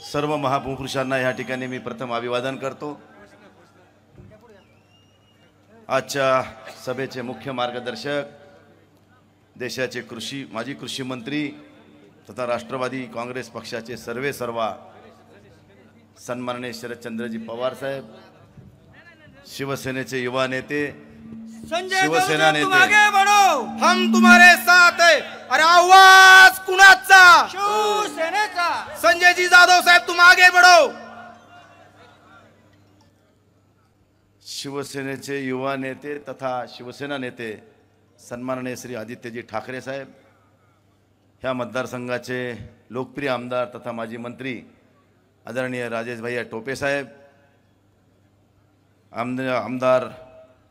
सर्व महापुरुषांना या ठिकाणी मी प्रथम अभिवादन करतो। आजच्या सभेचे मुख्य मार्गदर्शक देशाचे माजी कृषी मंत्री तथा राष्ट्रवादी काँग्रेस पक्षाचे सर्वा सन्माननीय शरदचंद्रजी पवार साहेब, शिवसेनेचे युवा नेते, शिवसेना नेते, तुम आगे बढ़ो, हम तुम्हारे साथ है। अरे आवाज कुणाचा? शिवसेनेचा। संजय जी जाधव साहेब, तुम आगे बढ़ो। शिवसेनेचे युवा नेते तथा शिवसेना नेते सन्माननीय श्री आदित्यजी ठाकरे साहेब, ह्या मतदारसंघाचे लोकप्रिय आमदार तथा माजी मंत्री आदरणीय राजेश भैया टोपे साहेब, आमदार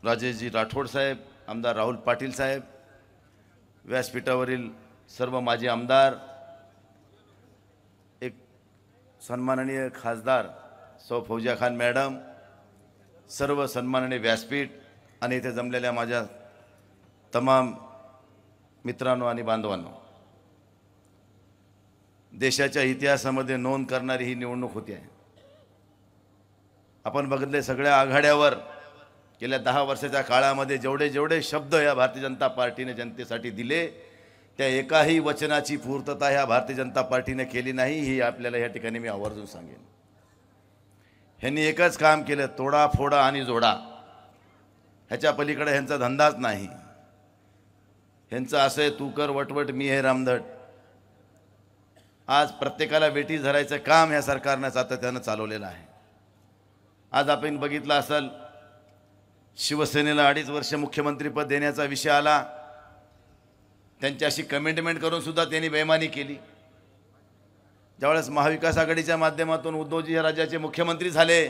राजेशजी राठोड साहेब, आमदार राहुल पाटील साहेब, व्यासपीठावरील सर्व माजी आमदार, एक सन्माननीय खासदार सौ फौजिया खान मॅडम, सर्व सन्माननीय व्यासपीठ आणि इथे जमलेल्या माझ्या तमाम मित्रांनो आणि बांधवांनो, देशाच्या इतिहासामध्ये नोंद करणारी ही निवडणूक होती आहे। आपण बघितले सगळ्या आघाड्यावर गेल्या 10 वर्षाच्या काळामध्ये जेवढे शब्द या भारतीय जनता पार्टीने जनतेसाठी दिले, त्या एकाही वचनाची पूर्तता ह्या भारतीय जनता पार्टीने केली नाही, ही आपल्याला या ठिकाणी मी आवर्जून सांगेन। ह्यांनी एकच काम केलं, तोडा फोडा आणि जोडा। ह्याच्या पलीकडे ह्यांचा धंदाच नाही। ह्यांचं असं तू कर वटवट मी हे रामधट। आज प्रत्येकाला वेठी धरायचं काम ह्या सरकारने सातत्यानं चालवलेलं आहे। आज आपण बघितलं असेल, शिवसेनेला 2.5 वर्ष मुख्यमंत्रीपद देण्याचा विषय आला, त्यांच्याशी कमिटमेंट करून सुद्धा त्यांनी बेईमानी केली। ज्यावेळेस महाविकास आघाडीच्या माध्यमातून उद्धवजी या राज्याचे मुख्यमंत्री झाले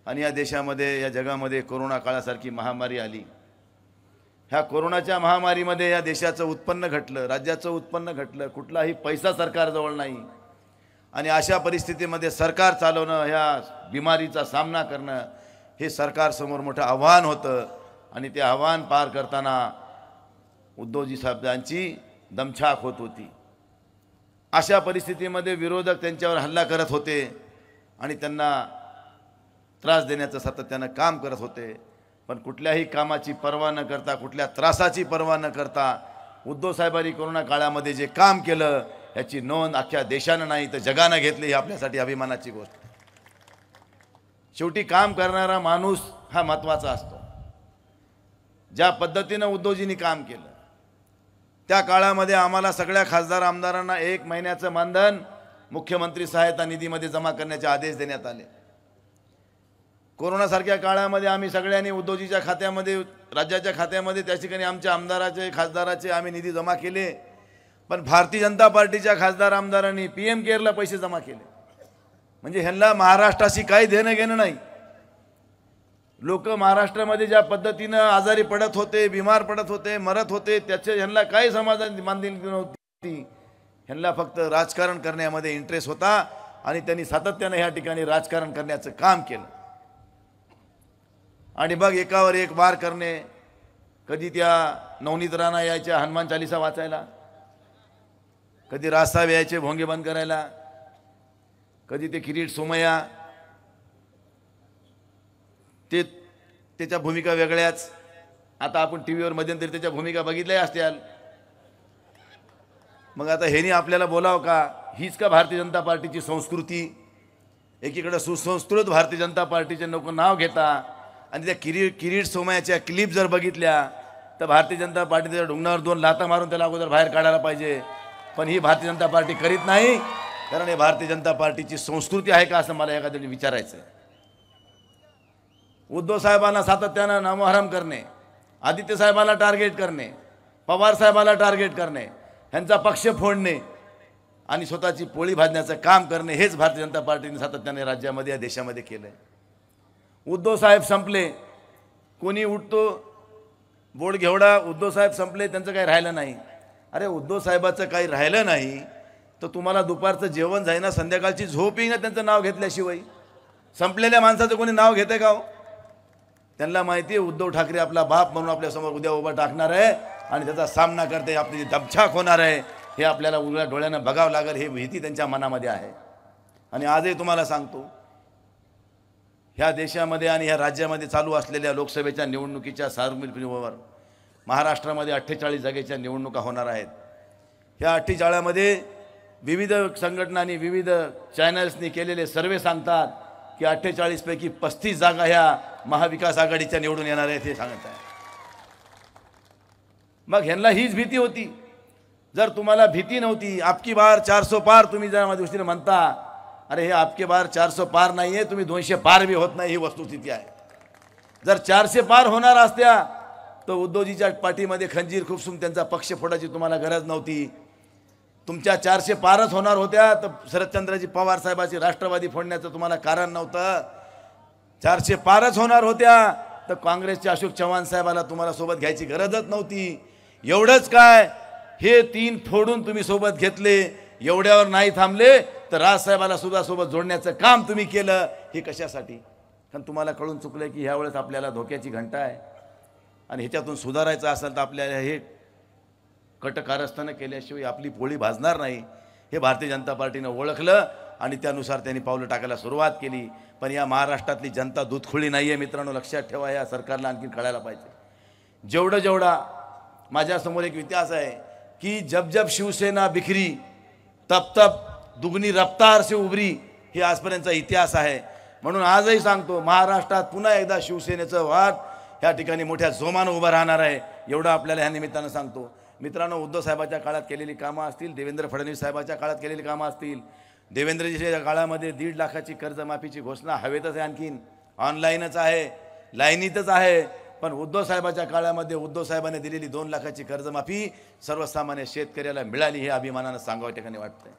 आणि या देशामध्ये या जगामध्ये कोरोना काळासारखी महामारी आली, ह्या कोरोनाच्या महामारीमध्ये या देशाचं उत्पन्न घटलं, राज्याचं उत्पन्न घटलं, कुठलाही पैसा सरकारजवळ नाही आणि अशा परिस्थितीमध्ये सरकार चालवणं, ह्या बिमारीचा सामना करणं हे सरकारसमोर मोठं आव्हान होतं आणि ते आव्हान पार करताना उद्धवजी साहेबांची दमछाक होत होती। अशा परिस्थितीमध्ये विरोधक त्यांच्यावर हल्ला करत होते आणि त्यांना त्रास देण्याचं सातत्यानं काम करत होते, पण कुठल्याही कामाची पर्वा न करता, कुठल्या त्रासाची पर्वा न करता उद्धव साहेबांनी कोरोना काळामध्ये जे काम केलं याची नोंद अख्ख्या देशानं नाही तर जगानं घेतली, ही आपल्यासाठी अभिमानाची गोष्ट। शेवटी काम करणारा माणूस हा महत्त्वाचा असतो। ज्या पद्धतीनं उद्धवजींनी काम केलं त्या काळामध्ये आम्हाला सगळ्या खासदार आमदारांना 1 महिन्याचं मानधन मुख्यमंत्री सहायता निधीमध्ये जमा करण्याचे आदेश देण्यात आले। कोरोनासारख्या काळामध्ये आम्ही सगळ्यांनी उद्धवजीच्या खात्यामध्ये, राज्याच्या खात्यामध्ये त्या ठिकाणी आमच्या आमदाराचे खासदाराचे आम्ही निधी जमा केले, पण भारतीय जनता पार्टीच्या खासदार आमदारांनी PM केअरला पैसे जमा केले। म्हणजे ह्यांना महाराष्ट्राशी काही देणं घेणं नाही। लोक महाराष्ट्रामध्ये ज्या पद्धतीनं आजारी पडत होते, बिमार पडत होते, मरत होते, त्याचे ह्यांना काही समाधान मानलेली नव्हती। ह्यांना फक्त राजकारण करण्यामध्ये इंटरेस्ट होता आणि त्यांनी सातत्याने ह्या ठिकाणी राजकारण करण्याचं काम केलं आणि बघ एकावर एक वार करणे। कधी त्या नवनीत राणा यायच्या हनुमान चालीसा वाचायला, कधी राजसाहेब यायचे भोंगे बंद करायला, कधी ते किरीट सोमय्या, ते त्याच्या भूमिका वेगळ्याच। आता आपण टीव्हीवर मध्यंतरी त्याच्या भूमिका बघितल्या असत्याल। मग आता ह्यांनी आपल्याला बोलावं का? हीच का भारतीय जनता पार्टीची संस्कृती? एकीकडे सुसंस्कृत भारतीय जनता पार्टीचे लोक नाव घेता आणि त्या किरीट सोमय्याच्या क्लिप जर बघितल्या तर भारतीय जनता पार्टीच्या ढुंगणावर 2 लाथा मारून त्याला अगोदर बाहेर काढायला पाहिजे, पण ही भारतीय जनता पार्टी करीत नाही। कारण हे भारतीय जनता पार्टीची संस्कृती आहे का असं मला एखाद्याने विचारायचं आहे। उद्धव साहेबांना सातत्यानं नामोहरम करणे, आदित्य साहेबांना टार्गेट करणे, पवार साहेबांना टार्गेट करणे, ह्यांचा पक्ष फोडणे आणि स्वतःची पोळी भाजण्याचं काम करणे, हेच भारतीय जनता पार्टीने सातत्याने राज्यामध्ये या देशामध्ये केलं आहे। उद्धव साहेब संपले, कोणी उठतो बोर्ड घेवडा, उद्धव साहेब संपले, त्यांचं काही राहिलं नाही। अरे उद्धव साहेबाचं काही राहिलं नाही तर तुम्हाला दुपारचं जेवण जाईना, संध्याकाळची झोप येईना त्यांचं नाव घेतल्याशिवाय। संपलेल्या माणसाचं कोणी नाव घेते का हो? त्यांना माहिती आहे उद्धव ठाकरे आपला बाप म्हणून आपल्यासमोर उद्या उभा टाकणार आहे आणि त्याचा सामना करते, आपली दमछाक होणार आहे, हे आपल्याला उघड्या डोळ्यानं बघावं लागेल, हे भीती त्यांच्या मनामध्ये आहे। आणि आजही तुम्हाला सांगतो, ह्या देशामध्ये आणि ह्या राज्यामध्ये चालू असलेल्या लोकसभेच्या निवडणुकीच्या सार्वत्रिकवर महाराष्ट्रामध्ये 48 जागेच्या निवडणुका होणार आहेत. ह्या 48मध्ये विविध संघटनांनी विविध चॅनल्सनी केलेले सर्वे सांगतात की 48 पैकी 35 जागा ह्या महाविकास आघाडीच्या निवडून येणार आहेत हे सांगत आहे. मग ह्यांना हीच भीती होती. जर तुम्हाला भीती नव्हती, आपकी बार 400 पार तुम्ही जर माझ्या दृष्टीने म्हणता, अरे हे आपके बार 400 पार नाही आहे, तुम्ही 200 पार बी होत नाही, ही वस्तुस्थिती आहे. जर 400 पार होणार असत्या तर उद्धवजीच्या पाठीमध्ये खंजीर खुपसून त्यांचा पक्ष फोडायची तुम्हाला गरज नव्हती. तुमच्या 400 पारच होणार होत्या तर शरदचंद्रजी पवार साहेबाची राष्ट्रवादी फोडण्याचं तुम्हाला कारण नव्हतं. 400 पारच होणार होत्या तर काँग्रेसचे अशोक चव्हाण साहेबाला तुम्हाला सोबत घ्यायची गरजच नव्हती. एवढंच काय, हे 3 फोडून तुम्ही सोबत घेतले, एवढ्यावर नाही थांबले तर राजसाहेबाला सुद्धा सोबत जोडण्याचं काम तुम्ही केलं. हे कशासाठी? कारण तुम्हाला कळून चुकलं की ह्यावेळेस आपल्याला धोक्याची घंटा आहे आणि ह्याच्यातून सुधारायचं असेल तर आपल्याला हे कटकारस्थानं केल्याशिवाय आपली पोळी भाजणार नाही. हे भारतीय जनता पार्टीनं ओळखलं आणि त्यानुसार त्यांनी पावलं टाकायला सुरुवात केली. पण या महाराष्ट्रातली जनता दूधखुळी नाही आहे मित्रांनो, लक्षात ठेवा. या सरकारला आणखी कळायला पाहिजे. जेवढा माझ्यासमोर एक इतिहास आहे की जब जब शिवसेना बिखरी तब तब दुगनी रफ्तार से उभरी, हे आजपर्यंतचा इतिहास आहे. म्हणून आजही सांगतो, महाराष्ट्रात पुन्हा एकदा शिवसेनेचं वाट ह्या ठिकाणी मोठ्या जोमानं उभं राहणार आहे. एवढं आपल्याला ह्या निमित्तानं सांगतो. मित्रांनो, उद्धव साहेबाच्या काळात केलेली कामं असतील, देवेंद्र फडणवीस साहेबाच्या काळात केलेली कामं असतील, देवेंद्रजीच्या काळामध्ये 1.5 लाखाची कर्जमाफीची घोषणा हवेतच आहे, आणखीन ऑनलाईनच आहे, लाईनीतच आहे. पण उद्धव साहेबाच्या काळामध्ये उद्धव साहेबांनी दिलेली 2 लाखाची कर्जमाफी सर्वसामान्य शेतकऱ्याला मिळाली, हे अभिमानानं सांगावं ठिकाणी वाटतंय.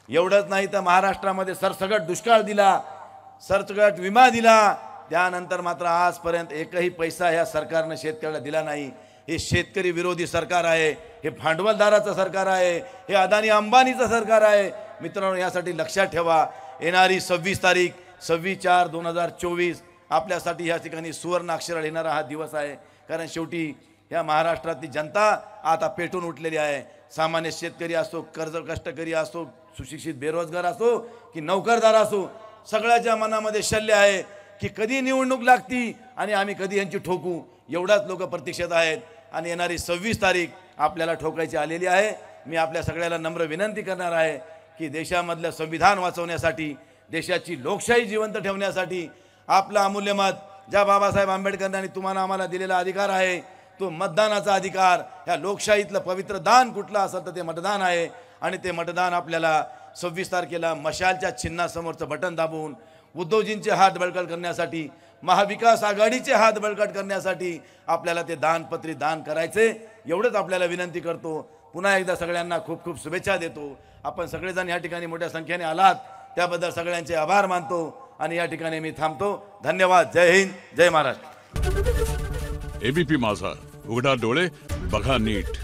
एवढंच नाही तर महाराष्ट्रामध्ये सरसकट दुष्काळ दिला, सरसकट विमा दिला. त्यानंतर मात्र आजपर्यंत एकही पैसा ह्या सरकारनं शेतकऱ्याला दिला नाही. हे शेतकरी विरोधी सरकार आहे, हे भांडवलदाराचं सरकार आहे, हे अदानी अंबानीचं सरकार आहे. मित्रांनो, यासाठी लक्षात ठेवा, येणारी 26 तारीख 26/4/2024 आपल्यासाठी या ठिकाणी सुवर्ण अक्षरात येणारा हा दिवस आहे. कारण शेवटी या महाराष्ट्रातली जनता आता पेटून उठलेली आहे. सामान्य शेतकरी असो, कष्टकरी असो, सुशिक्षित बेरोजगार असो की नोकरदार असो, सगळ्याच्या मनामध्ये शल्य आहे की कधी निवडणूक लागती आणि आम्ही कधी यांची ठोकू. एवढाच लोक प्रतीक्षेत आहेत आणि येणारी 26 तारीख आपल्याला ठोकायची आलेली आहे. मी आपल्या सगळ्याला नम्र विनंती करणार आहे की देशामधलं संविधान वाचवण्यासाठी, देशाची लोकशाही जिवंत ठेवण्यासाठी आपलं अमूल्य मत, ज्या बाबासाहेब आंबेडकरांनी तुम्हाला आम्हाला दिलेला अधिकार आहे, तो मतदानाचा अधिकार, ह्या लोकशाहीतलं पवित्र दान कुठलं असेल तर ते मतदान आहे. आणि ते मतदान आपल्याला 26 तारखेला मशालच्या चिन्हासमोरचं बटन दाबून उद्धवजींचे हात बळकट करण्यासाठी, महाविकास आघाडीचे हात बळकट करण्यासाठी आपल्याला ते दानपत्री दान करायचे. एवढंच आपल्याला विनंती करतो. पुन्हा एकदा सगळ्यांना खूप खूप शुभेच्छा देतो. आपण सगळेजण या ठिकाणी मोठ्या संख्येने आलात त्याबद्दल सगळ्यांचे आभार मानतो आणि या ठिकाणी मी थांबतो. धन्यवाद. जय हिंद, जय महाराष्ट्र. एबीपी माझा, उघडा डोळे बघा नीट.